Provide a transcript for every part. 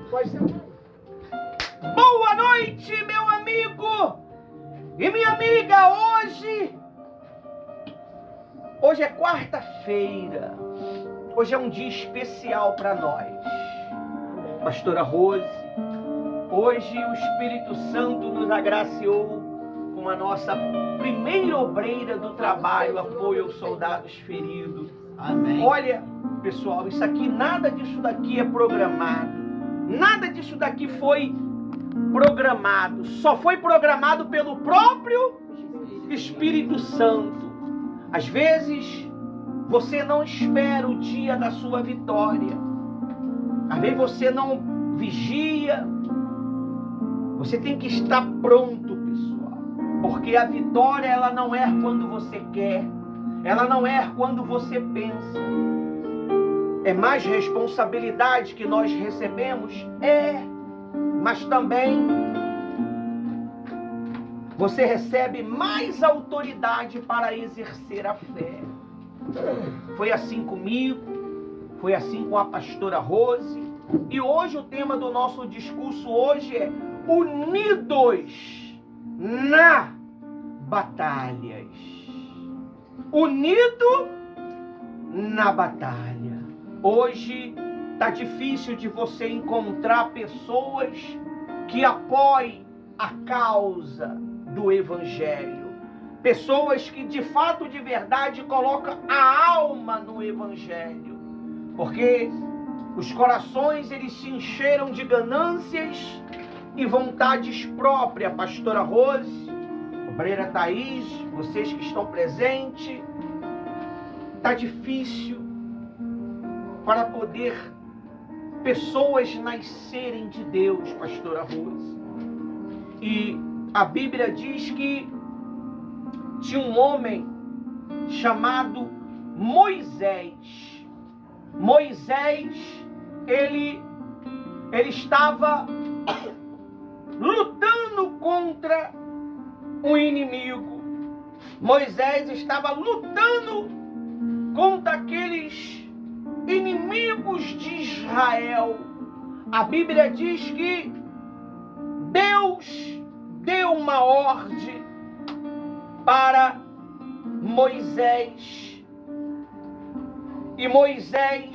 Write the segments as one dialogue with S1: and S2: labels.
S1: Pode ser. Boa noite, meu amigo e minha amiga. Hoje é quarta-feira. Hoje é um dia especial para nós. Pastora Rose, hoje o Espírito Santo nos agraciou com a nossa primeira obreira do trabalho, apoio aos soldados feridos.
S2: Amém.
S1: Olha, pessoal, isso aqui, nada disso daqui é programado. Nada disso daqui foi programado. Só foi programado pelo próprio Espírito Santo. Às vezes, você não espera o dia da sua vitória. Às vezes você não vigia. Você tem que estar pronto, pessoal. Porque a vitória, ela não é quando você quer. Ela não é quando você pensa. É mais responsabilidade que nós recebemos? É. Mas também você recebe mais autoridade para exercer a fé. Foi assim comigo, foi assim com a pastora Rose. E hoje o tema do nosso discurso hoje é unidos na batalhas. Unido na batalha. Hoje está difícil de você encontrar pessoas que apoiem a causa do Evangelho. Pessoas que de fato, de verdade, colocam a alma no Evangelho. Porque os corações, eles se encheram de ganâncias e vontades próprias. Pastora Rose, obreira Thaís, vocês que estão presentes, está difícil para poder pessoas nascerem de Deus, pastora Rose. E a Bíblia diz que tinha um homem chamado Moisés. Moisés, ele estava lutando contra um inimigo. Moisés estava lutando contra aqueles inimigos de Israel. A Bíblia diz que Deus deu uma ordem para Moisés. E Moisés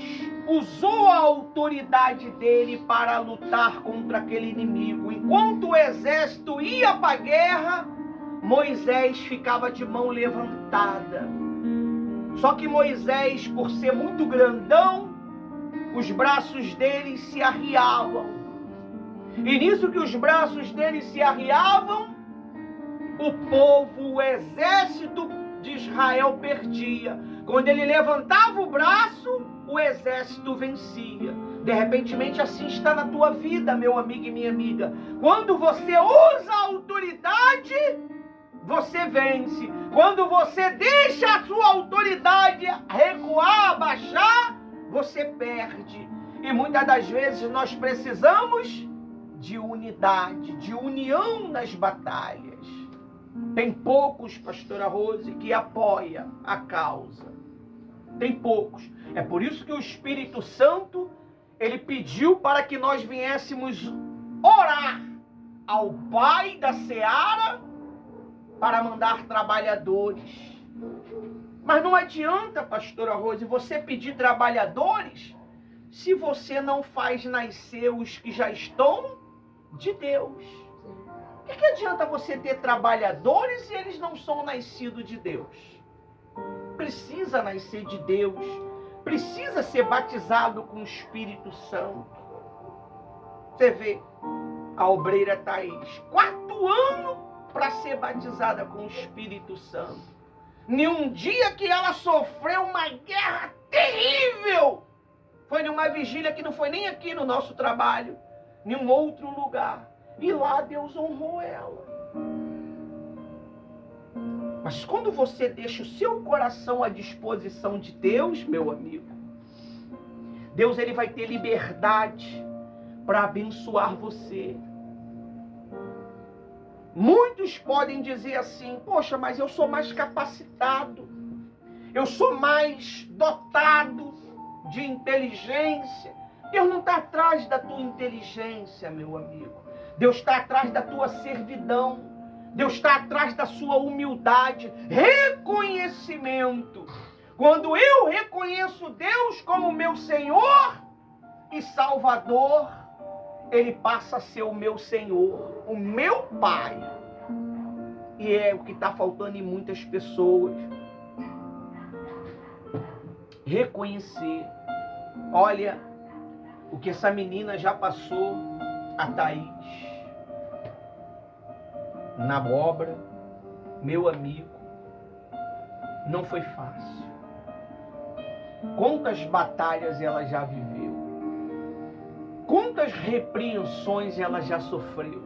S1: usou a autoridade dele para lutar contra aquele inimigo. Enquanto o exército ia para a guerra, Moisés ficava de mão levantada. Só que Moisés, por ser muito grandão, os braços dele se arriavam. E nisso que os braços dele se arriavam, o povo, o exército de Israel perdia. Quando ele levantava o braço, o exército vencia. De repente, assim está na tua vida, meu amigo e minha amiga. Quando você usa a autoridade, você vence. Quando você deixa a sua autoridade recuar, abaixar, você perde. E muitas das vezes nós precisamos de unidade, de união nas batalhas. Tem poucos, pastora Rose, que apoia a causa. Tem poucos. É por isso que o Espírito Santo, ele pediu para que nós viéssemos orar ao Pai da Seara para mandar trabalhadores. Mas não adianta, pastora Rose, você pedir trabalhadores se você não faz nascer os que já estão de Deus. O que adianta você ter trabalhadores e eles não são nascidos de Deus? Precisa nascer de Deus. Precisa ser batizado com o Espírito Santo. Você vê, a obreira Thaís, 4 anos para ser batizada com o Espírito Santo. Nenhum dia que ela sofreu uma guerra terrível. Foi numa vigília que não foi nem aqui no nosso trabalho, em um outro lugar. E lá Deus honrou ela. Mas quando você deixa o seu coração à disposição de Deus, meu amigo, Deus, ele vai ter liberdade para abençoar você. Muitos podem dizer assim: poxa, mas eu sou mais capacitado, eu sou mais dotado de inteligência, Deus não está atrás da tua inteligência, meu amigo. Deus está atrás da tua servidão. Deus está atrás da sua humildade, reconhecimento. Quando eu reconheço Deus como meu Senhor e Salvador, Ele passa a ser o meu Senhor, o meu Pai. E é o que está faltando em muitas pessoas. Reconhecer. Olha o que essa menina já passou, a Thaís. Na obra, meu amigo, não foi fácil. Quantas batalhas ela já viveu. Quantas repreensões ela já sofreu.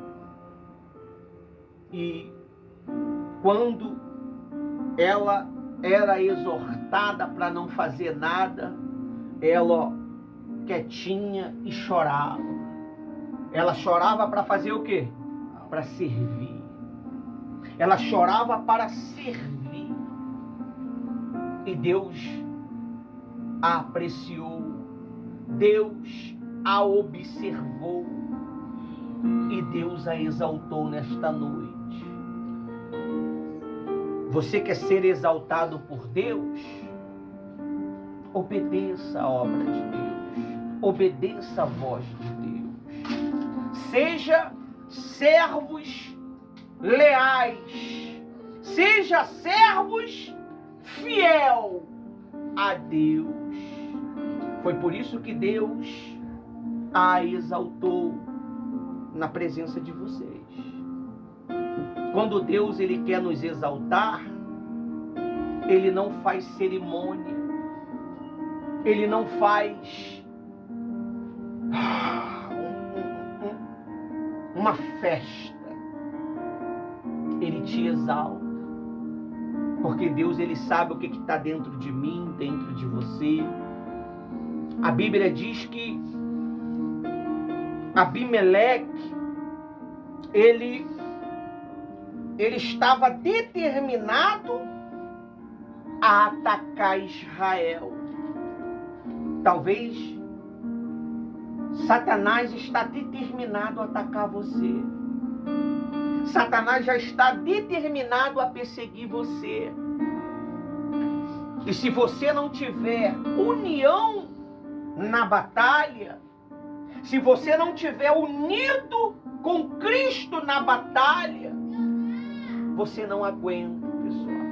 S1: E quando ela era exortada para não fazer nada, ela quietinha e chorava. Ela chorava para fazer o quê? Para servir. Ela chorava para servir. E Deus a apreciou. Deus a observou. E Deus a exaltou nesta noite. Você quer ser exaltado por Deus? Obedeça a obra de Deus. Obedeça a voz de Deus. Seja servos leais. Seja servos fiel a Deus. Foi por isso que Deus a exaltou na presença de vocês. Quando Deus ele quer nos exaltar, Ele não faz cerimônia. Ele não faz uma festa. Ele te exalta. Porque Deus ele sabe o que está dentro de mim, dentro de você. A Bíblia diz que Abimeleque, ele estava determinado a atacar Israel. Talvez Satanás está determinado a atacar você. Satanás já está determinado a perseguir você. E se você não tiver união na batalha, se você não tiver unido com Cristo na batalha, você não aguenta, pessoal.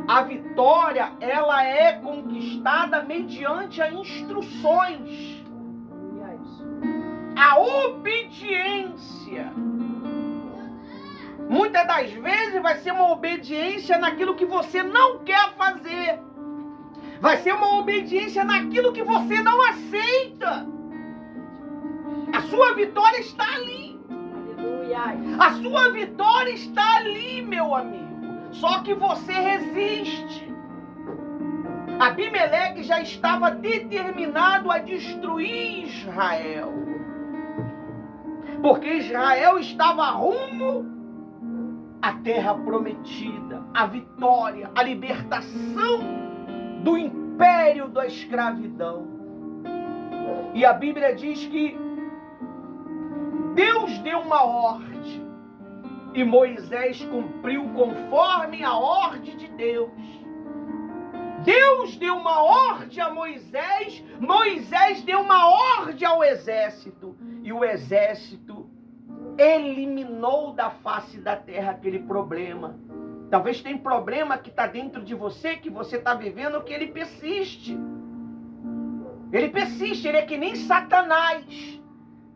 S1: A vitória, ela é conquistada mediante as instruções. A obediência. Muitas das vezes vai ser uma obediência naquilo que você não quer fazer. Vai ser uma obediência naquilo que você não aceita. A sua vitória está ali. Aleluia. A sua vitória está ali, meu amigo. Só que você resiste. Abimeleque já estava determinado a destruir Israel. Porque Israel estava rumo à terra prometida, a vitória, a libertação do império da escravidão. E a Bíblia diz que Deus deu uma ordem e Moisés cumpriu conforme a ordem de Deus. Deus deu uma ordem a Moisés, Moisés deu uma ordem ao exército e o exército eliminou da face da terra aquele problema. Talvez tenha problema que está dentro de você, que você está vivendo, que ele persiste. Ele persiste, ele é que nem Satanás.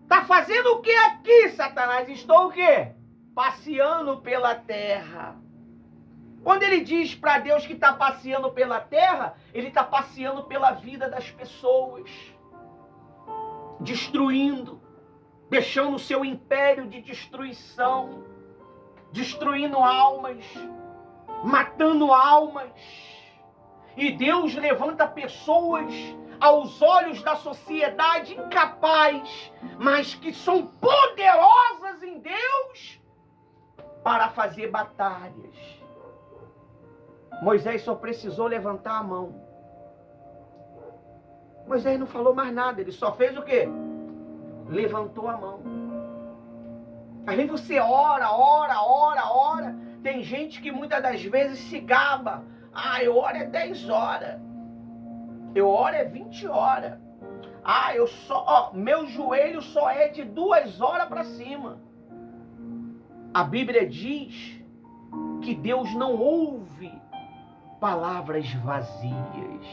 S1: Está fazendo o que aqui, Satanás? Estou o quê? Passeando pela terra. Quando ele diz para Deus que está passeando pela terra, ele está passeando pela vida das pessoas. Destruindo. Deixando o seu império de destruição. Destruindo almas. Matando almas. E Deus levanta pessoas aos olhos da sociedade incapazes, mas que são poderosas em Deus para fazer batalhas. Moisés só precisou levantar a mão. Moisés não falou mais nada, ele só fez o quê? Levantou a mão. Às vezes você ora. Tem gente que muitas das vezes se gaba. Eu oro é 10 horas. Eu oro é 20 horas. Meu joelho só é de 2 horas para cima. A Bíblia diz que Deus não ouve palavras vazias.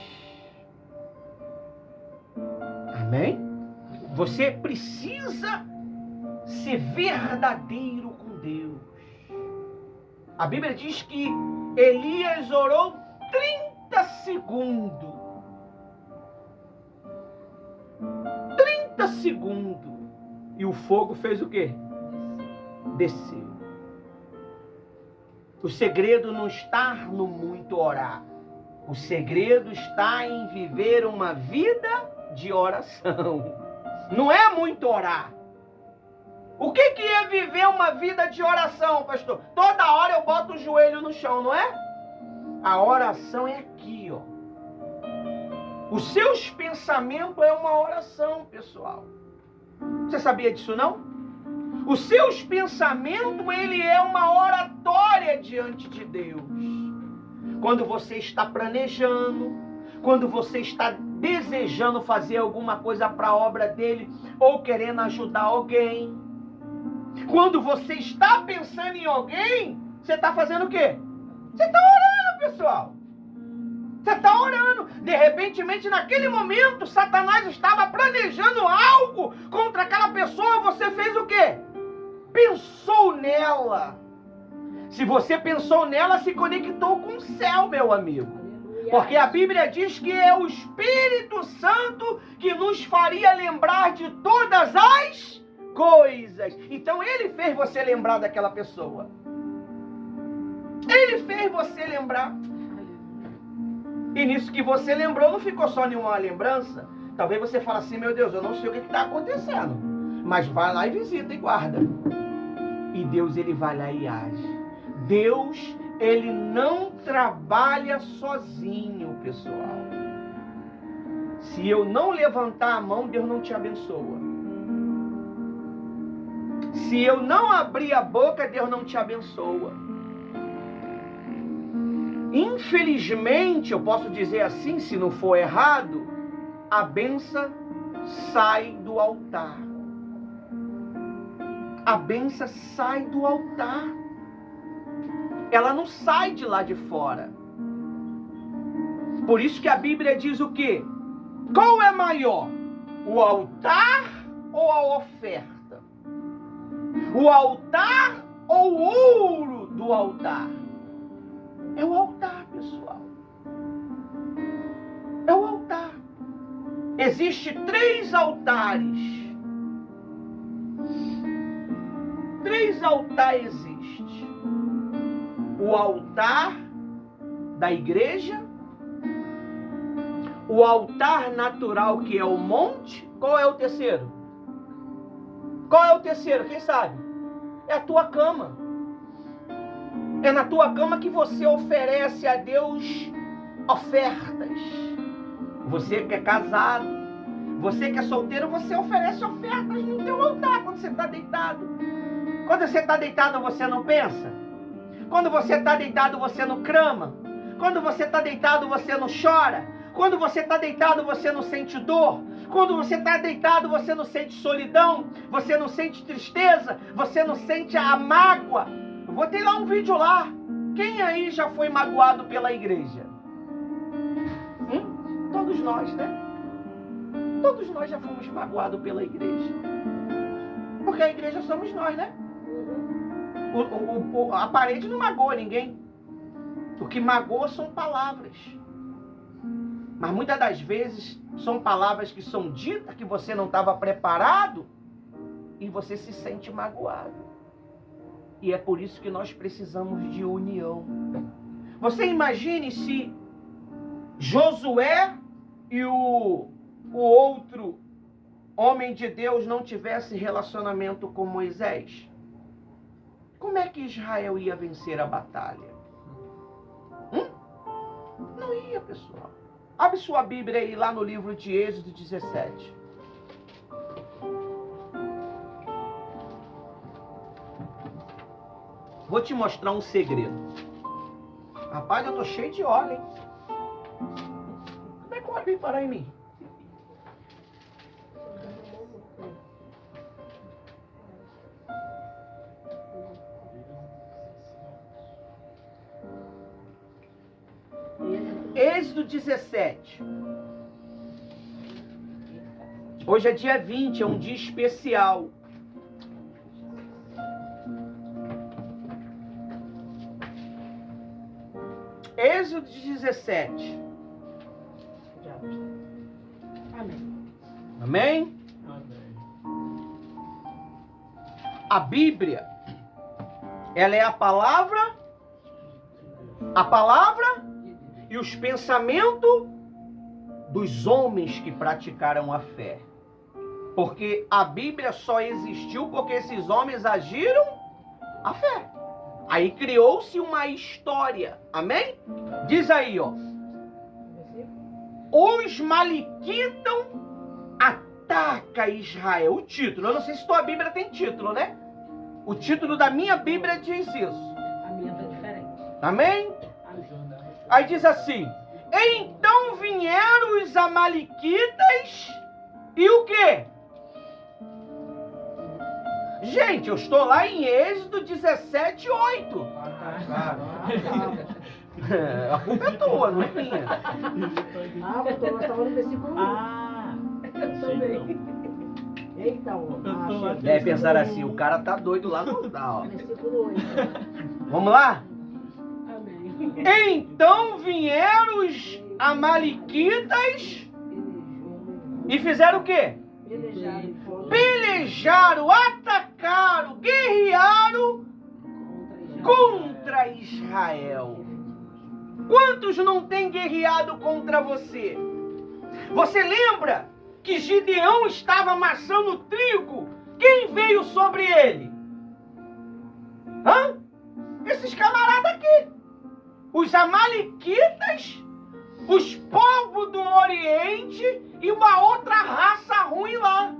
S1: Amém? Você precisa ser verdadeiro com Deus. A Bíblia diz que Elias orou 30 segundos. 30 segundos. E o fogo fez o quê? Desceu. O segredo não está no muito orar. O segredo está em viver uma vida de oração. Não é muito orar. O que é viver uma vida de oração, pastor? Toda hora eu boto o joelho no chão, não é? A oração é aqui, ó. Os seus pensamentos é uma oração, pessoal. Você sabia disso, não? Os seus pensamentos, ele é uma oratória diante de Deus. Quando você está planejando, quando você está desejando fazer alguma coisa para a obra dele, ou querendo ajudar alguém. Quando você está pensando em alguém, você está fazendo o quê? Você está orando, pessoal. Você está orando. De repente, naquele momento, Satanás estava planejando algo contra aquela pessoa. Você fez o quê? Pensou nela. Se você pensou nela, se conectou com o céu, meu amigo. Porque a Bíblia diz que é o Espírito Santo que nos faria lembrar de todas as coisas. Então ele fez você lembrar daquela pessoa. Ele fez você lembrar. E nisso que você lembrou, não ficou só nenhuma lembrança. Talvez você fale assim, meu Deus, eu não sei o que está acontecendo. Mas vai lá e visita e guarda. E Deus, ele vai lá e age. Deus, ele não trabalha sozinho, pessoal. Se eu não levantar a mão, Deus não te abençoa. Se eu não abrir a boca, Deus não te abençoa. Infelizmente, eu posso dizer assim, se não for errado, a bênção sai do altar. A bênção sai do altar. Ela não sai de lá de fora. Por isso que a Bíblia diz o quê? Qual é maior? O altar ou a oferta? O altar ou o ouro do altar? É o altar, pessoal. É o altar. Existem 3 altares. 3 altares existem. O altar da igreja, o altar natural, que é o monte. Qual é o terceiro? Qual é o terceiro? Quem sabe? É a tua cama. É na tua cama que você oferece a Deus ofertas. Você que é casado, você que é solteiro, você oferece ofertas no teu altar quando você está deitado. Quando você está deitado, você não pensa? Quando você está deitado, você não clama? Quando você está deitado, você não chora? Quando você está deitado, você não sente dor? Quando você está deitado, você não sente solidão? Você não sente tristeza? Você não sente a mágoa? Eu vou ter lá um vídeo lá. Quem aí já foi magoado pela igreja? Todos nós, né? Todos nós já fomos magoados pela igreja. Porque a igreja somos nós, né? A parede não magoa ninguém. O que magoa são palavras. Mas muitas das vezes são palavras que são ditas que você não estava preparado e você se sente magoado. E é por isso que nós precisamos de união. Você imagine se Josué e o outro homem de Deus não tivesse relacionamento com Moisés. Como é que Israel ia vencer a batalha? Não ia, pessoal. Abre sua Bíblia aí lá no livro de Êxodo 17. Vou te mostrar um segredo. Rapaz, eu tô cheio de óleo, hein? Como é que o óleo veio parar em mim? Êxodo 17. Hoje é dia 20, é um dia especial. Êxodo 17.
S2: Amém.
S1: Amém? A Bíblia, ela é a palavra e os pensamentos dos homens que praticaram a fé. Porque a Bíblia só existiu porque esses homens agiram a fé. Aí criou-se uma história. Amém? Diz aí, ó. Os maliquitas atacam Israel. O título. Eu não sei se tua Bíblia tem título, né? O título da minha Bíblia diz isso.
S2: A minha tá diferente.
S1: Amém? Aí diz assim: então vieram os amalequitas e o quê? Gente, eu estou lá em Êxodo 17, 8. A culpa é tua, não é minha.
S2: Pastor, nós estávamos no versículo 1. Eu também. Eita,
S1: Deve pensar assim, o cara tá doido lá no tal.
S2: Versículo 8.
S1: Vamos lá?
S2: Amém.
S1: Então vieram os amalequitas e fizeram o quê? Pelejaram, atacaram, guerrearam contra Israel. Quantos não têm guerreado contra você? Você lembra que Gideão estava amassando trigo? Quem veio sobre ele? Hã? Esses camaradas aqui. Os amalequitas, os povos do Oriente e uma outra raça ruim lá.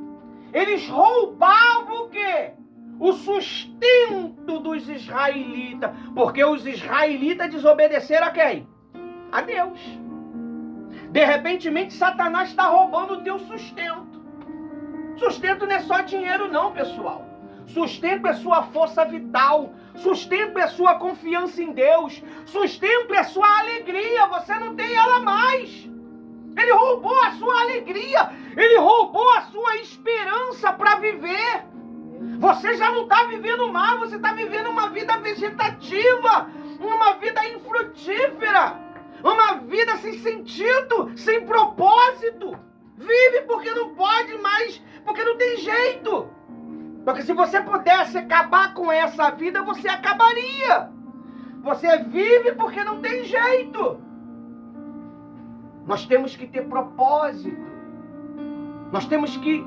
S1: Eles roubavam o quê? O sustento dos israelitas. Porque os israelitas desobedeceram a quem? A Deus. De repente, Satanás está roubando o teu sustento. Sustento não é só dinheiro não, pessoal. Sustento é sua força vital. Sustento é sua confiança em Deus. Sustento é sua alegria. Você não tem ela mais. Ele roubou a sua alegria. Ele roubou a sua esperança para viver. Você já não está vivendo mais. Você está vivendo uma vida vegetativa. Uma vida infrutífera. Uma vida sem sentido, sem propósito. Vive porque não pode mais, porque não tem jeito. Porque se você pudesse acabar com essa vida, você acabaria. Você vive porque não tem jeito. Nós temos que ter propósito. Nós temos que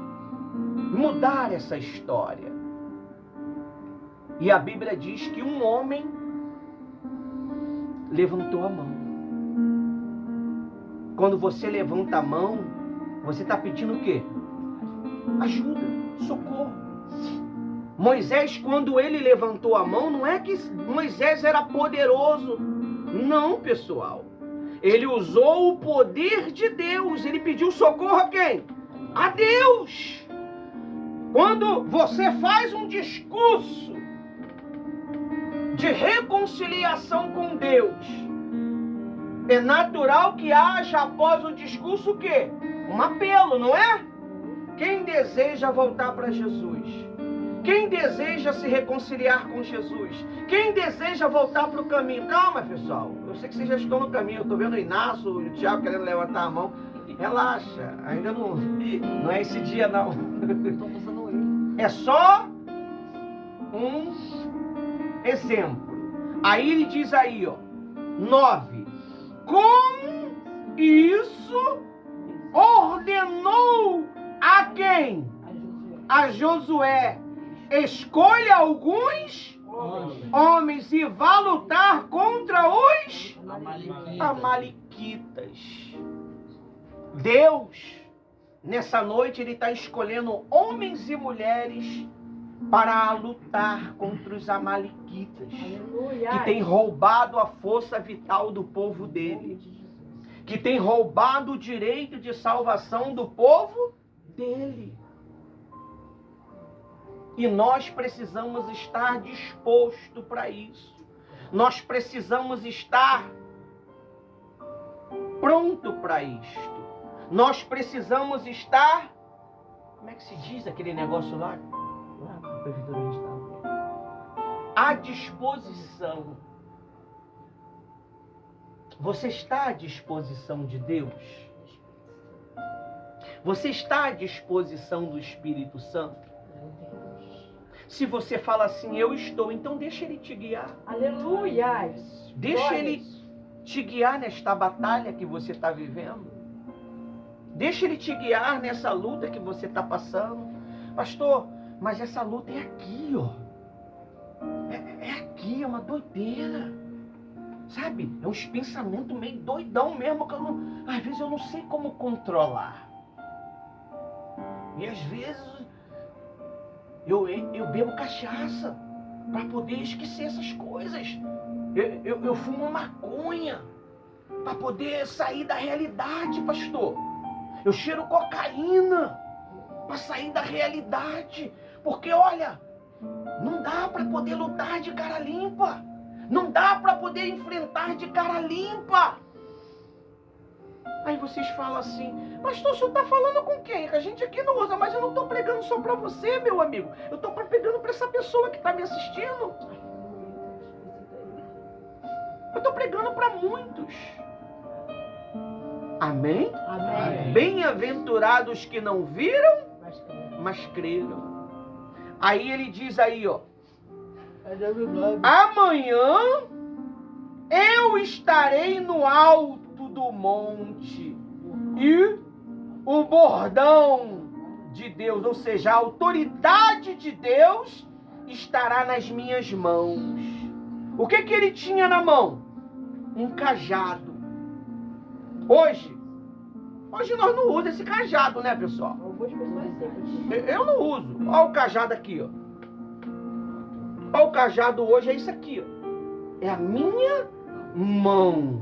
S1: mudar essa história. E a Bíblia diz que um homem levantou a mão. Quando você levanta a mão, você está pedindo o quê? Ajuda, socorro. Moisés, quando ele levantou a mão, não é que Moisés era poderoso. Não, pessoal. Ele usou o poder de Deus. Ele pediu socorro a quem? A Deus. Quando você faz um discurso de reconciliação com Deus, é natural que haja após o discurso o quê? Um apelo, não é? Quem deseja voltar para Jesus? Quem deseja se reconciliar com Jesus? Quem deseja voltar para o caminho? Calma, pessoal. Eu sei que vocês já estão no caminho. Eu estou vendo o Inácio e o Thiago querendo levantar a mão. Relaxa. Ainda não é esse dia, não. É só um exemplo. Aí ele diz aí, ó. 9. Com isso, ordenou a quem? A Josué. Escolha alguns homens e vá lutar contra os amalequitas. Deus, nessa noite, Ele está escolhendo homens e mulheres para lutar contra os amalequitas, que tem roubado a força vital do povo dele, que tem roubado o direito de salvação do povo dele. E nós precisamos estar disposto para isso. Nós precisamos estar pronto para isto. Nós precisamos estar, como é que se diz aquele negócio lá? À disposição. Você está à disposição de Deus? Você está à disposição do Espírito Santo? Se você fala assim, eu estou, então deixa Ele te guiar.
S2: Aleluia!
S1: Deixa Ele te guiar nesta batalha que você está vivendo. Deixa Ele te guiar nessa luta que você está passando. Pastor, mas essa luta é aqui, ó. É aqui, é uma doideira. Sabe? É uns pensamentos meio doidão mesmo, que às vezes eu não sei como controlar. E às vezes eu bebo cachaça para poder esquecer essas coisas. Eu fumo maconha para poder sair da realidade, pastor. Eu cheiro cocaína para sair da realidade. Porque, olha, não dá para poder lutar de cara limpa. Não dá para poder enfrentar de cara limpa. Aí vocês falam assim, pastor, o senhor está falando com quem? Que a gente aqui não usa, mas eu não estou pregando só para você, meu amigo. Eu estou pregando para essa pessoa que está me assistindo. Eu estou pregando para muitos. Amém?
S2: Amém.
S1: Bem-aventurados que não viram, mas creram. Aí ele diz aí, ó. Amanhã eu estarei no alto do monte e o bordão de Deus, ou seja, a autoridade de Deus estará nas minhas mãos. O que ele tinha na mão? Um cajado. Hoje nós não usamos esse cajado, né, pessoal? Eu não uso. Olha o cajado aqui, ó. Olha o cajado hoje, é isso aqui, ó. É a minha mão.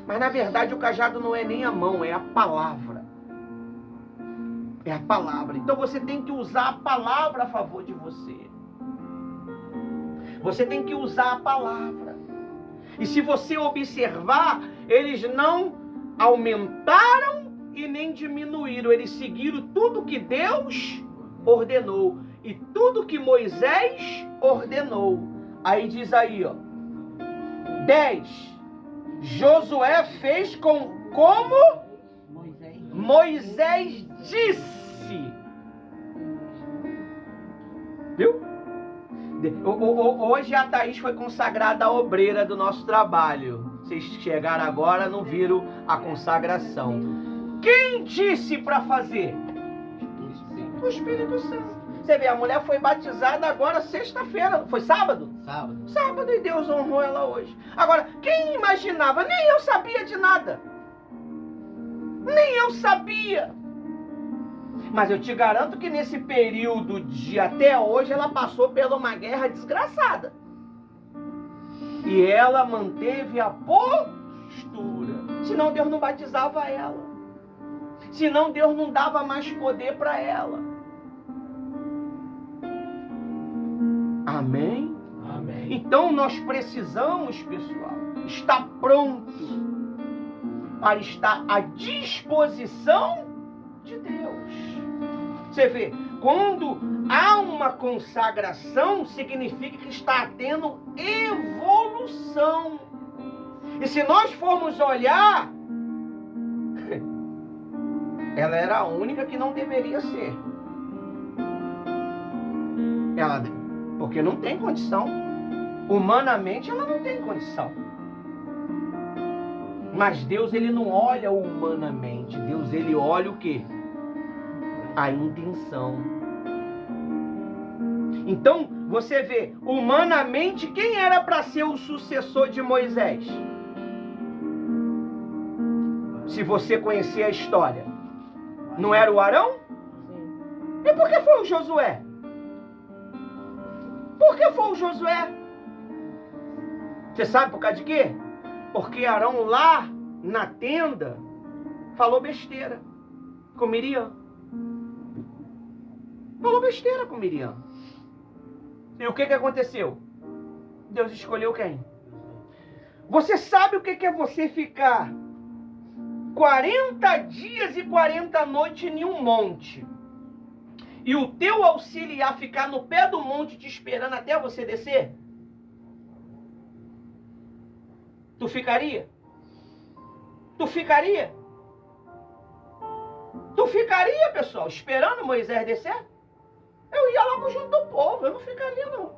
S1: Mas na verdade o cajado não é nem a mão, é a palavra. É a palavra. Então você tem que usar a palavra a favor de você. Você tem que usar a palavra. E se você observar, eles não aumentaram e nem diminuíram. Eles seguiram tudo que Deus ordenou. E tudo que Moisés ordenou. Aí diz aí, ó. 10. Josué fez como Moisés disse. Viu? Hoje a Thaís foi consagrada a obreira do nosso trabalho. Vocês chegaram agora, não viram a consagração. Quem disse para fazer? O Espírito Santo. Você vê, a mulher foi batizada agora sexta-feira. Foi sábado? Sábado, e Deus honrou ela hoje. Agora, quem imaginava? Nem eu sabia de nada. Nem eu sabia. Mas eu te garanto que nesse período de até hoje, ela passou por uma guerra desgraçada. E ela manteve a postura. Senão Deus não batizava ela. Senão Deus não dava mais poder para ela. Amém?
S2: Amém.
S1: Então nós precisamos, pessoal, estar pronto para estar à disposição de Deus. Você vê, quando há uma consagração, significa que está tendo evolução. E se nós formos olhar, ela era a única que não deveria ser. Porque não tem condição. Humanamente ela não tem condição. Mas Deus, ele não olha humanamente. Deus, ele olha o quê? A intenção. Então, você vê, humanamente, quem era para ser o sucessor de Moisés? Se você conhecer a história. Não era o Arão?
S2: Sim.
S1: E por que foi o Josué? Por que foi o Josué? Você sabe por causa de quê? Porque Arão lá na tenda falou besteira com Miriam. Falou besteira com Miriam. E o que aconteceu? Deus escolheu quem? Você sabe o que é você ficar 40 dias e 40 noites em um monte e o teu auxiliar ficar no pé do monte te esperando até você descer? Tu ficaria? Tu ficaria? Tu ficaria, pessoal, esperando Moisés descer? Eu ia lá pro junto do povo, eu não ficaria não.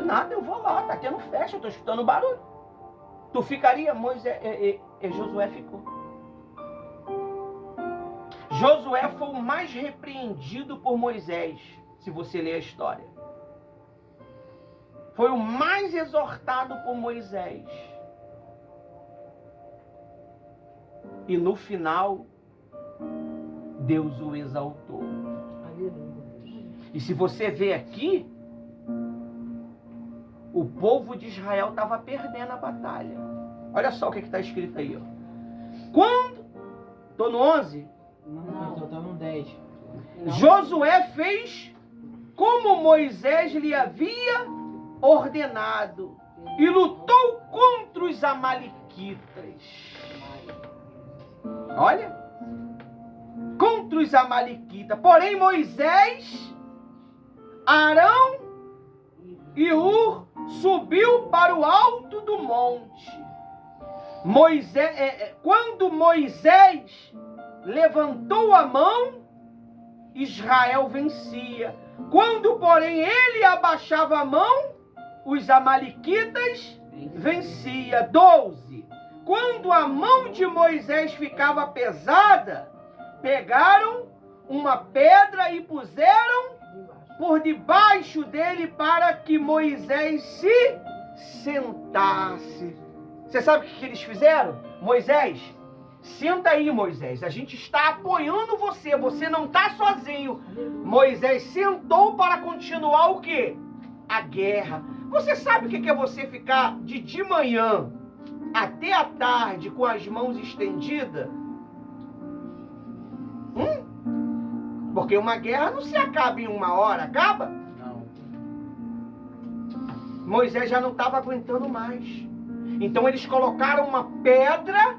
S1: Nada, eu vou lá, tá tendo festa, eu tô escutando barulho. Tu ficaria? Josué ficou. Josué foi o mais repreendido por Moisés, se você ler a história. Foi o mais exortado por Moisés. E no final, Deus o exaltou. E se você ver aqui, o povo de Israel estava perdendo a batalha. Olha só o que está escrito aí. Ó. Quando... Estou no 11?
S2: Não, estou no 10.
S1: Josué fez como Moisés lhe havia ordenado e lutou contra os amalequitas. Olha, contra os amalequitas. Porém Moisés, Arão e Hur subiu para o alto do monte. Quando Moisés levantou a mão, Israel vencia. Quando, porém, ele abaixava a mão, os amalequitas vencia. 12. Quando a mão de Moisés ficava pesada, pegaram uma pedra e puseram por debaixo dele para que Moisés se sentasse. Você sabe o que eles fizeram? Moisés, senta aí, Moisés. A gente está apoiando você. Você não está sozinho. Moisés sentou para continuar o quê? A guerra. Você sabe o que é você ficar de manhã até a tarde com as mãos estendidas? Porque uma guerra não se acaba em uma hora, acaba?
S2: Não.
S1: Moisés já não estava aguentando mais. Então eles colocaram uma pedra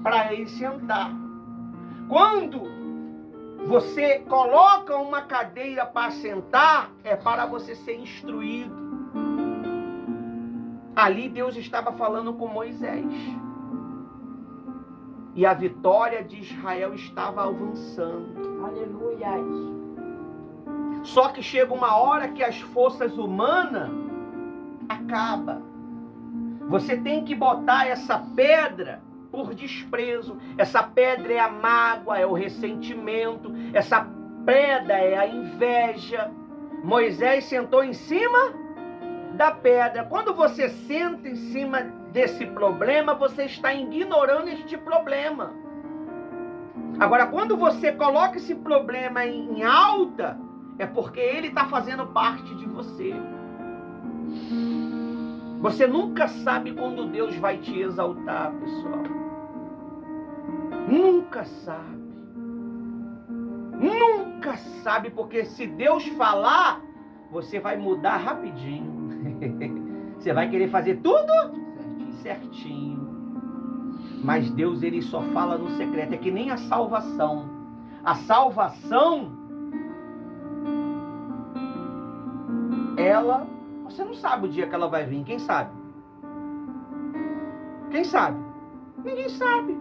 S1: para ele sentar. Quando você coloca uma cadeira para sentar, é para você ser instruído. Ali Deus estava falando com Moisés. E a vitória de Israel estava avançando.
S2: Aleluia.
S1: Só que chega uma hora que as forças humanas acabam. Você tem que botar essa pedra por desprezo. Essa pedra é a mágoa, é o ressentimento. Essa pedra é a inveja. Moisés sentou em cima da pedra. Quando você senta em cima desse problema, você está ignorando este problema. Agora, quando você coloca esse problema em alta, é porque ele está fazendo parte de você. Você nunca sabe quando Deus vai te exaltar, pessoal. Nunca sabe. Nunca sabe, porque se Deus falar, você vai mudar rapidinho. Você vai querer fazer tudo certinho. Mas Deus, ele só fala no secreto. É que nem a salvação. A salvação, ela, você não sabe o dia que ela vai vir. Quem sabe? Quem sabe? Ninguém sabe.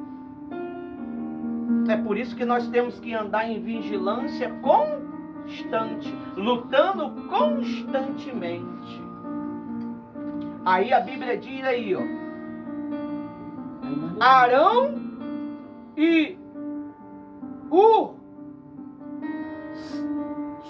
S1: É por isso que nós temos que andar em vigilância constante, lutando constantemente. Aí a Bíblia diz aí, ó, Arão e Hur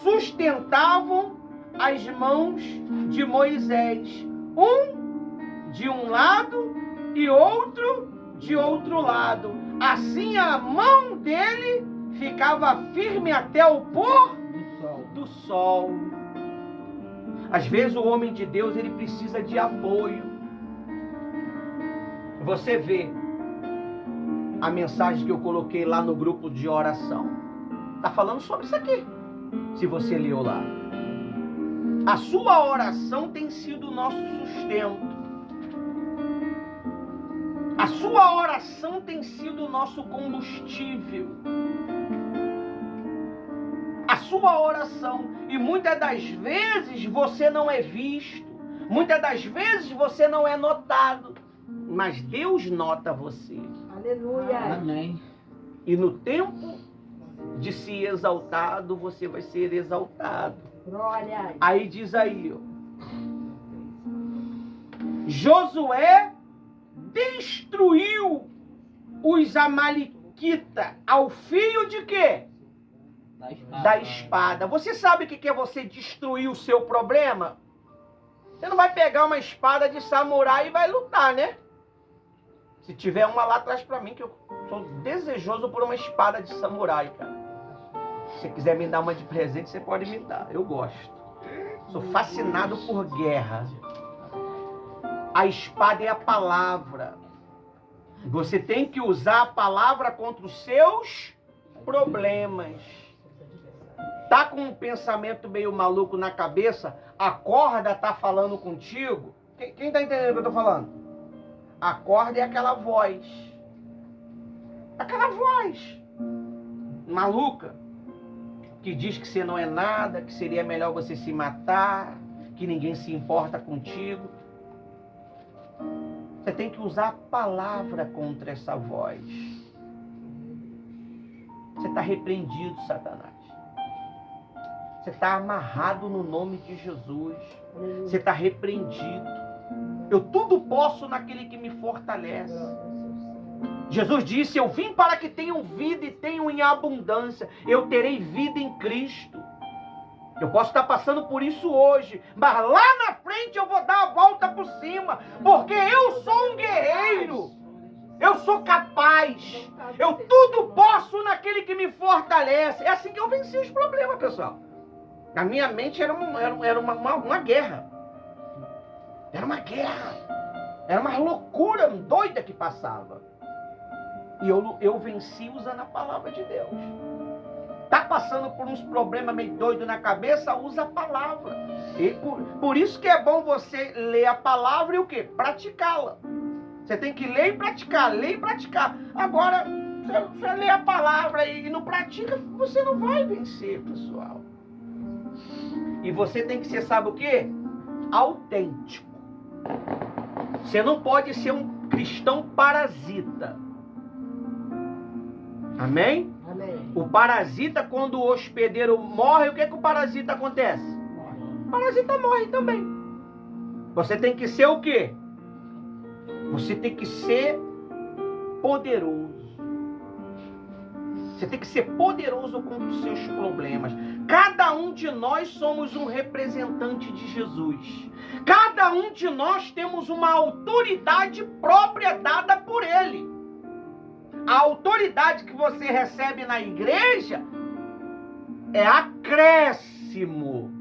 S1: sustentavam as mãos de Moisés, um de um lado e outro de outro lado. Assim a mão dele ficava firme até o pôr do sol. Às vezes o homem de Deus, ele precisa de apoio. Você vê a mensagem que eu coloquei lá no grupo de oração. Está falando sobre isso aqui, se você leu lá. A sua oração tem sido o nosso sustento. A sua oração tem sido o nosso combustível. A sua oração. E muitas das vezes você não é visto. Muitas das vezes você não é notado. Mas Deus nota você.
S2: Aleluia.
S3: Amém.
S1: E no tempo de ser exaltado, você vai ser exaltado.
S2: Glória.
S1: Aí diz aí, ó. Josué destruiu os amalequitas ao fio de quê? Da espada. Você sabe o que é você destruir o seu problema? Você não vai pegar uma espada de samurai e vai lutar, né? Se tiver uma lá atrás pra mim, que eu sou desejoso por uma espada de samurai, cara. Se você quiser me dar uma de presente, você pode me dar. Eu gosto. Sou fascinado por guerra. A espada é a palavra. Você tem que usar a palavra contra os seus problemas. Tá com um pensamento meio maluco na cabeça? A corda tá falando contigo? Quem tá entendendo o que eu tô falando? A corda é aquela voz. Aquela voz maluca que diz que você não é nada, que seria melhor você se matar, que ninguém se importa contigo. Você tem que usar a palavra contra essa voz. Você está repreendido, Satanás. Você está amarrado no nome de Jesus. Você está repreendido. Eu tudo posso naquele que me fortalece. Jesus disse, eu vim para que tenham vida e tenham em abundância. Eu terei vida em Cristo. Eu posso estar passando por isso hoje, mas lá na frente eu vou dar a volta por cima, porque eu sou um guerreiro. Eu sou capaz. Eu tudo posso naquele que me fortalece. É assim que eu venci os problemas, pessoal. Na minha mente era uma guerra. Era uma guerra. Era uma loucura doida que passava. E eu venci usando a palavra de Deus. Tá passando por uns problemas meio doidos na cabeça, usa a palavra. E por isso que é bom você ler a palavra e o quê? Praticá-la. Você tem que ler e praticar, ler e praticar. Agora, você lê a palavra e não pratica, você não vai vencer, pessoal. E você tem que ser, sabe o quê? Autêntico. Você não pode ser um cristão parasita. Amém?
S2: Amém.
S1: O parasita, quando o hospedeiro morre, o que o parasita acontece? O parasita morre também. Você tem que ser o quê? Você tem que ser poderoso. Você tem que ser poderoso contra os seus problemas. Cada um de nós somos um representante de Jesus. Cada um de nós temos uma autoridade própria dada por Ele. A autoridade que você recebe na igreja é acréscimo.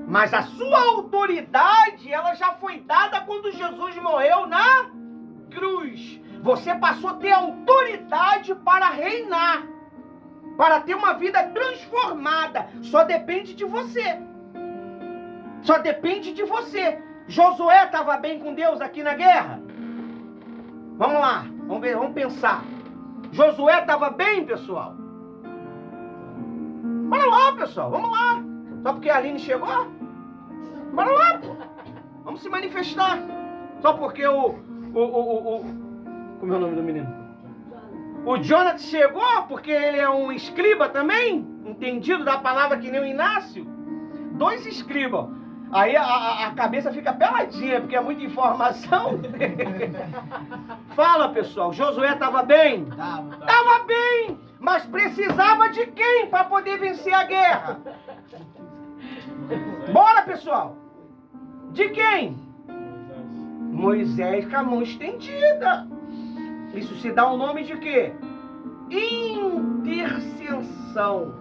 S1: Mas a sua autoridade, ela já foi dada quando Jesus morreu na cruz. Você passou a ter autoridade para reinar, para ter uma vida transformada. Só depende de você. Só depende de você. Josué estava bem com Deus aqui na guerra? Vamos lá, vamos ver, vamos pensar. Josué estava bem, pessoal? Bora lá, pessoal, vamos lá. Só porque a Aline chegou? Bora lá, pô. Vamos se manifestar. Só porque como é o nome do menino? O Jonathan chegou, porque ele é um escriba também, entendido da palavra que nem o Inácio. 2 escribas. Aí a cabeça fica peladinha, porque é muita informação. Fala, pessoal, Josué estava bem? Estava bem, mas precisava de quem para poder vencer a guerra? Bora, pessoal. De quem? Moisés com a mão estendida. Isso se dá o nome de quê? Intercessão.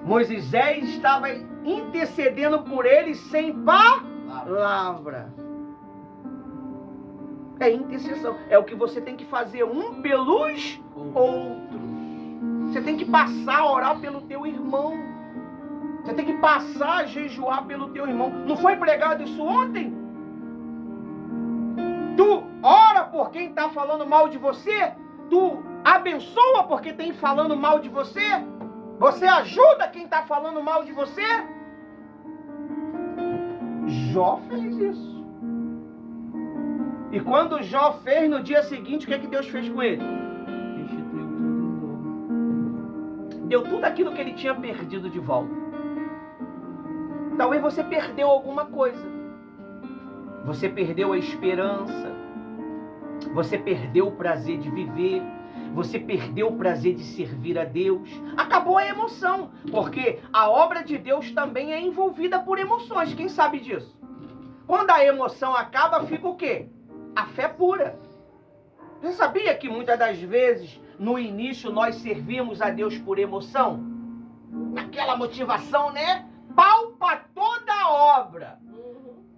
S1: Moisés estava intercedendo por ele sem palavra. É intercessão. É o que você tem que fazer um pelos outros. Você tem que passar a orar pelo teu irmão. Você tem que passar a jejuar pelo teu irmão. Não foi pregado isso ontem? Tu ora por quem está falando mal de você? Tu abençoa porque tem falando mal de você? Você ajuda quem está falando mal de você? Jó fez isso. E quando Jó fez, no dia seguinte, o que Deus fez com ele?
S2: Restituiu tudo em dobro.
S1: Deu tudo aquilo que ele tinha perdido de volta. Talvez você perdeu alguma coisa. Você perdeu a esperança. Você perdeu o prazer de viver. Você perdeu o prazer de servir a Deus. Acabou a emoção. Porque a obra de Deus também é envolvida por emoções. Quem sabe disso? Quando a emoção acaba, fica o quê? A fé pura. Você sabia que muitas das vezes, no início, nós servimos a Deus por emoção? Naquela motivação, né? Palpa toda a obra.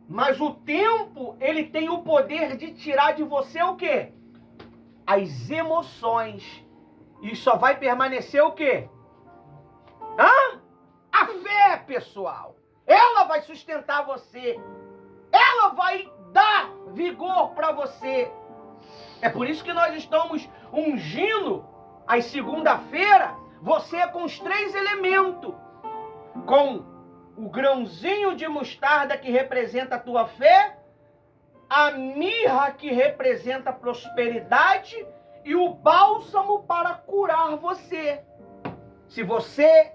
S1: Mas o tempo, ele tem o poder de tirar de você o quê? As emoções. E só vai permanecer o quê? A fé, pessoal. Ela vai sustentar você. Ela vai dar vigor para você. É por isso que nós estamos ungindo às segunda-feira você com os 3 elementos. Com o grãozinho de mostarda que representa a tua fé, a mirra que representa a prosperidade e o bálsamo para curar você. Se você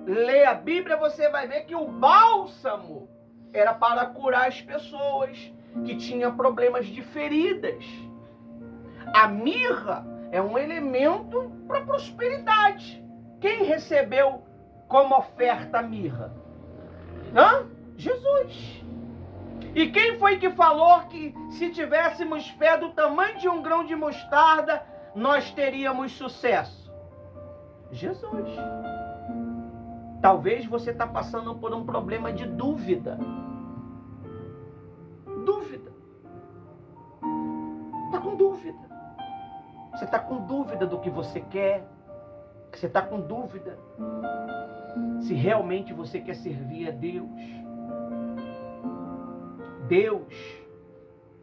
S1: ler a Bíblia, você vai ver que o bálsamo era para curar as pessoas que tinham problemas de feridas. A mirra é um elemento para prosperidade. Quem recebeu como oferta a mirra? Jesus. E quem foi que falou que se tivéssemos fé do tamanho de um grão de mostarda, nós teríamos sucesso? Jesus. Talvez você está passando por um problema de dúvida. Dúvida. Está com dúvida. Você está com dúvida do que você quer. Você está com dúvida se realmente você quer servir a Deus. Deus,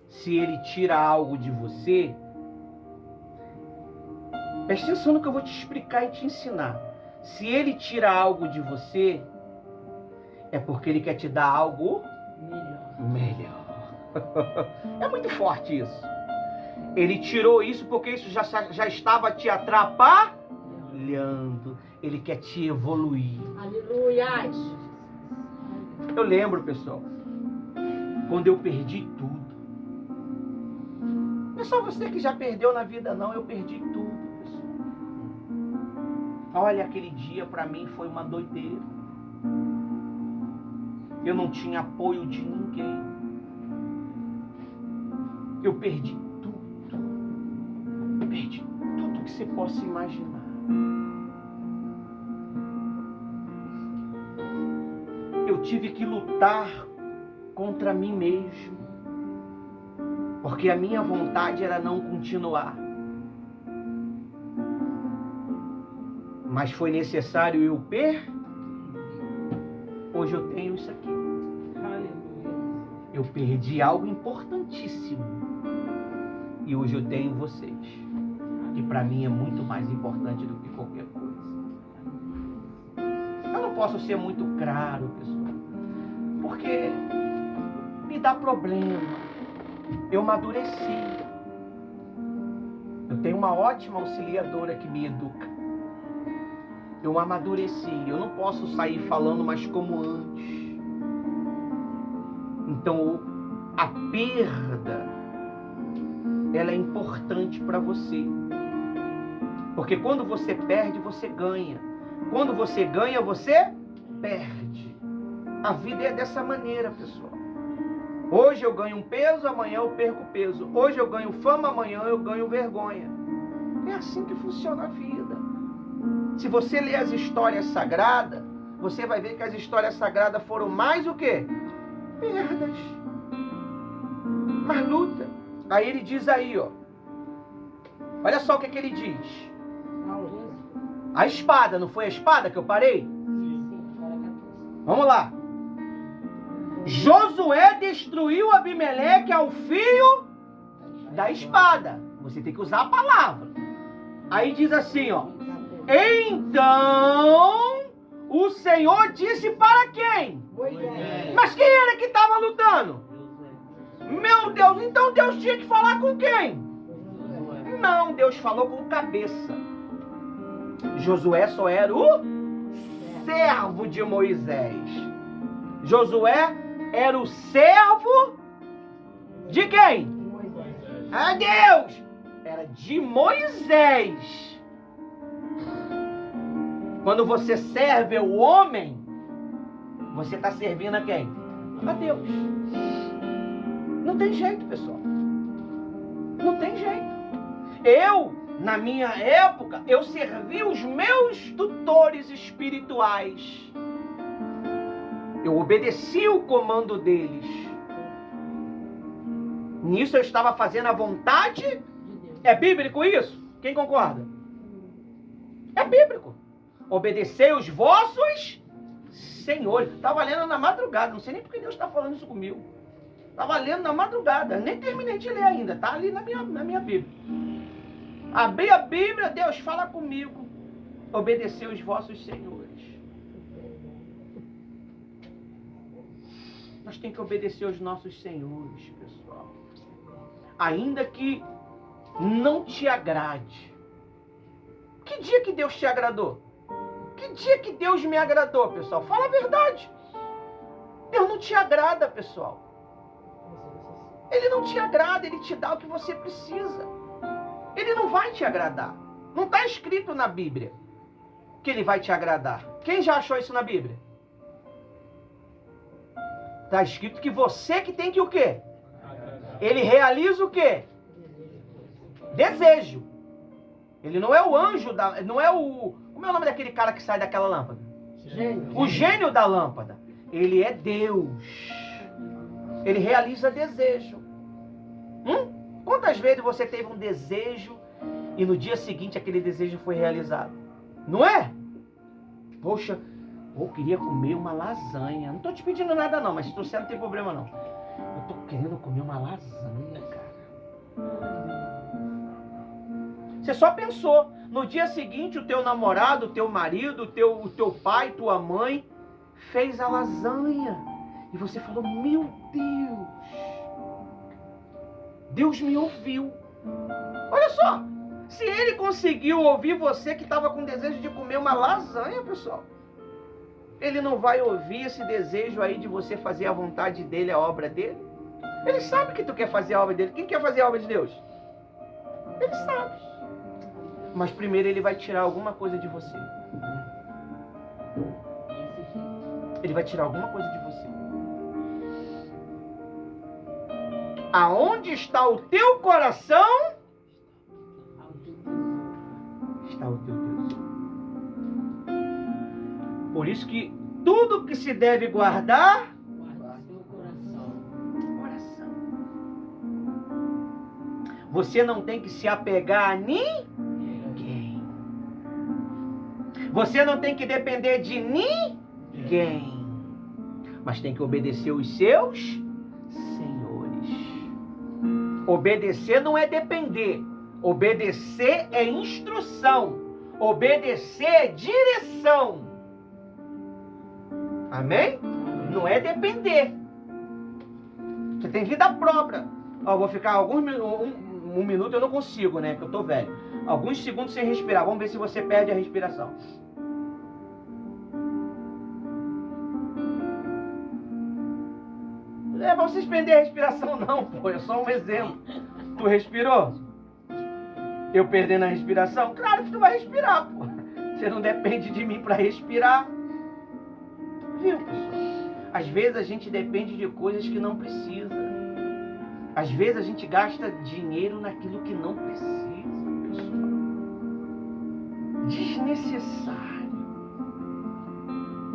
S1: se Ele tira algo de você, preste atenção no que eu vou te explicar e te ensinar. Se Ele tira algo de você, é porque Ele quer te dar algo melhor. É muito forte isso. Ele tirou isso porque isso já estava te atrapalhando. Ele quer te evoluir.
S2: Aleluia.
S1: Eu lembro, pessoal, quando eu perdi tudo. Não é só você que já perdeu na vida, não. Eu perdi tudo, pessoal. Olha, aquele dia para mim foi uma doideira. Eu não tinha apoio de ninguém. Eu perdi tudo. Perdi tudo que você possa imaginar. Eu tive que lutar contra mim mesmo, porque a minha vontade era não continuar. Mas foi necessário eu Hoje eu tenho isso aqui. Eu perdi algo importantíssimo. E hoje eu tenho vocês. Que para mim é muito mais importante do que qualquer coisa. Eu não posso ser muito claro, pessoal. Porque me dá problema. Eu amadureci. Eu tenho uma ótima auxiliadora que me educa. Eu amadureci. Eu não posso sair falando mais como antes. Então, a perda, ela é importante para você. Porque quando você perde, você ganha. Quando você ganha, você perde. A vida é dessa maneira, pessoal. Hoje eu ganho um peso, amanhã eu perco peso. Hoje eu ganho fama, amanhã eu ganho vergonha. É assim que funciona a vida. Se você ler as histórias sagradas, você vai ver que as histórias sagradas foram mais o quê? Perdas. Mas luta. Aí ele diz aí, ó. Olha só o que ele diz. A espada, não foi a espada que eu parei? Vamos lá. Josué destruiu Abimeleque ao fio da espada. Você tem que usar a palavra. Aí diz assim, ó. Então, o Senhor disse para quem?
S2: Moisés.
S1: Mas quem era que estava lutando? Meu Deus, então Deus tinha que falar com quem? Não, Deus falou com o cabeça. Josué só era o servo de Moisés. Josué era o servo de quem? É Deus. Era de Moisés. Quando você serve o homem, você está servindo a quem? A Deus. Não tem jeito, pessoal. Não tem jeito. Eu, na minha época, eu servi os meus tutores espirituais. Eu obedeci o comando deles. Nisso eu estava fazendo a vontade. É bíblico isso? Quem concorda? É bíblico. Obedecei os vossos senhores. Estava lendo na madrugada. Não sei nem porque Deus está falando isso comigo. Estava lendo na madrugada. Nem terminei de ler ainda. Está ali na minha Bíblia. Abri a Bíblia, Deus fala comigo. Obedecei os vossos senhores. Nós temos que obedecer aos nossos senhores, pessoal. Ainda que não te agrade. Que dia que Deus te agradou? Que dia que Deus me agradou, pessoal? Fala a verdade. Deus não te agrada, pessoal. Ele não te agrada, Ele te dá o que você precisa. Ele não vai te agradar. Não está escrito na Bíblia que Ele vai te agradar. Quem já achou isso na Bíblia? Está escrito que você que tem que o quê? Ele realiza o quê? Desejo. Ele não é o anjo, não é o... Como é o nome daquele cara que sai daquela lâmpada?
S2: Gênio.
S1: O gênio da lâmpada. Ele é Deus. Ele realiza desejo. Quantas vezes você teve um desejo e no dia seguinte aquele desejo foi realizado? Não é? Poxa, eu queria comer uma lasanha. Não estou te pedindo nada não, mas se você não tem problema não. Eu estou querendo comer uma lasanha, cara. Você só pensou. No dia seguinte o teu namorado, o teu marido, o teu pai, tua mãe fez a lasanha. E você falou, meu Deus. Deus me ouviu. Olha só. Se Ele conseguiu ouvir você que estava com desejo de comer uma lasanha, pessoal. Ele não vai ouvir esse desejo aí de você fazer a vontade dEle, a obra dEle? Ele sabe que tu quer fazer a obra dEle. Quem quer fazer a obra de Deus? Ele sabe. Mas primeiro Ele vai tirar alguma coisa de você. Ele vai tirar alguma coisa de você. Aonde está o teu coração, está o teu Deus. Por isso que tudo que se deve guardar, coração. Você não tem que se apegar a ninguém. Você não tem que depender de ninguém. Mas tem que obedecer os seus senhores. Obedecer não é depender. Obedecer é instrução. Obedecer é direção. Amém? Não é depender. Você tem vida própria. Ó, vou ficar alguns um minuto, eu não consigo, né? Porque eu tô velho. Alguns segundos sem respirar. Vamos ver se você perde a respiração. Não é pra vocês perderem a respiração não, pô. É só um exemplo. Tu respirou? Eu perdendo a respiração? Claro que tu vai respirar, pô. Você não depende de mim para respirar. Viu, pessoal? Às vezes a gente depende de coisas que não precisa. Às vezes a gente gasta dinheiro naquilo que não precisa, pessoal. Desnecessário.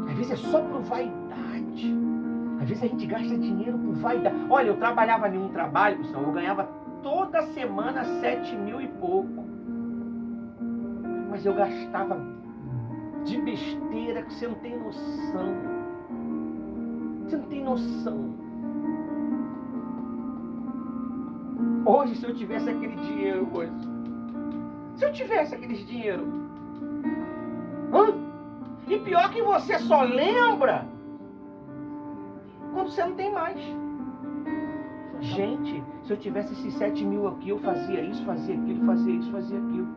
S1: Às vezes é só por vaidade. Às vezes a gente gasta dinheiro por vaidade. Olha, eu trabalhava em um trabalho, pessoal, eu ganhava toda semana 7.000 e pouco. Mas eu gastava de besteira que você não tem noção. Você não tem noção. Hoje, se eu tivesse aquele dinheiro hoje, se eu tivesse aquele dinheiro, e pior que você só lembra quando você não tem mais. Gente, se eu tivesse esses 7.000 aqui, eu fazia isso, fazia aquilo, fazia isso, fazia aquilo.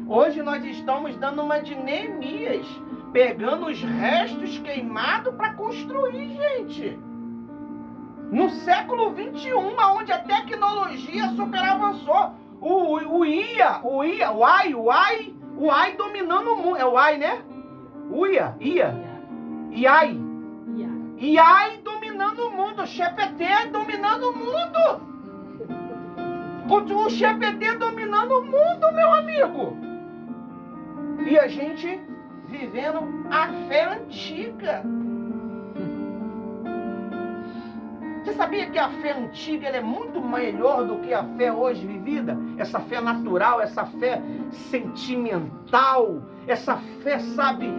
S1: Hoje nós estamos dando uma de Neemias, pegando os restos queimados para construir, gente. No século 21, onde a tecnologia super avançou, o AI dominando o mundo. É o AI, né? AI dominando o mundo, o GPT dominando o mundo. O GPT dominando o mundo, meu amigo. E a gente vivendo a fé antiga. Você sabia que a fé antiga ela é muito melhor do que a fé hoje vivida? Essa fé natural, essa fé sentimental, essa fé, sabe,